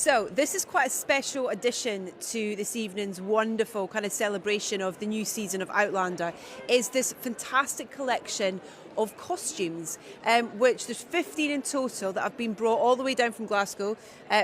So this is quite a special addition to this evening's wonderful kind of celebration of the new season of Outlander. Is this fantastic collection of costumes, which there's 15 in total that have been brought all the way down from Glasgow,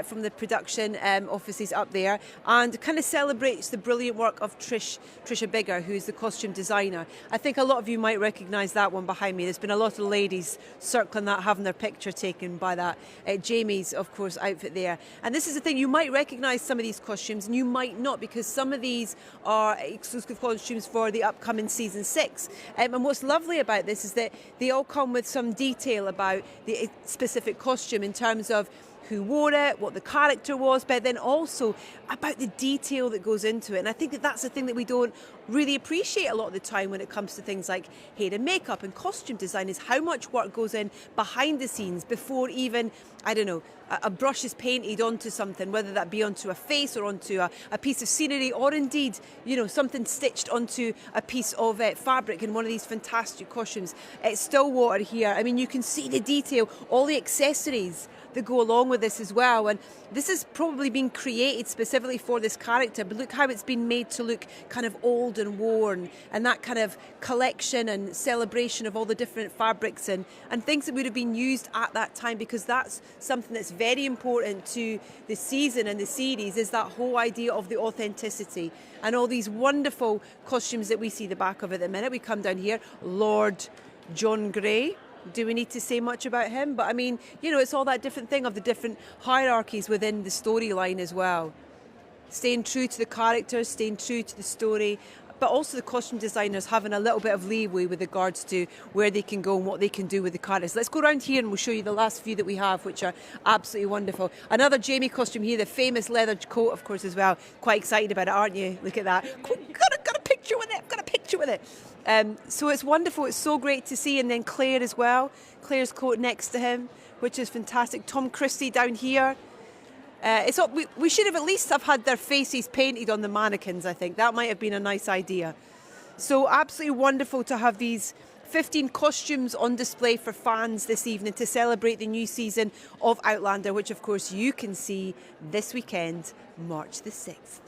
from the production offices up there, and kind of celebrates the brilliant work of Trisha Bigger, who's the costume designer. I think a lot of you might recognise that one behind me. There's been a lot of ladies circling that, having their picture taken by that. Jamie's, of course, outfit there. And this is the thing, you might recognise some of these costumes and you might not, because some of these are exclusive costumes for the upcoming season 6. And what's lovely about this is that they all come with some detail about the specific costume in terms of who wore it, what the character was, but then also about the detail that goes into it. And I think that that's the thing that we don't really appreciate a lot of the time when it comes to things like hair and makeup and costume design, is how much work goes in behind the scenes before even, I don't know, a brush is painted onto something, whether that be onto a face or onto a piece of scenery, or indeed, you know, something stitched onto a piece of fabric in one of these fantastic costumes. It's Stillwater here. I mean, you can see the detail, all the accessories that go along with this as well. And this has probably been created specifically for this character, but look how it's been made to look kind of old and worn, and that kind of collection and celebration of all the different fabrics and things that would have been used at that time, because that's something that's very important to the season and the series, is that whole idea of the authenticity. And all these wonderful costumes that we see the back of at the minute. We come down here, Lord John Grey. Do we need to say much about him? But I mean, you know, it's all that different thing of the different hierarchies within the storyline as well. Staying true to the characters, staying true to the story, but also the costume designers having a little bit of leeway with regards to where they can go and what they can do with the characters. Let's go around here and we'll show you the last few that we have, which are absolutely wonderful. Another Jamie costume here, the famous leather coat, of course, as well. Quite excited about it, aren't you? Look at that. Got a picture with it. Got a picture with it. So it's wonderful. It's so great to see. And then Claire as well. Claire's coat next to him, which is fantastic. Tom Christie down here. We should have at least have had their faces painted on the mannequins, I think. That might have been a nice idea. So absolutely wonderful to have these 15 costumes on display for fans this evening to celebrate the new season of Outlander, which of course you can see this weekend, March the 6th.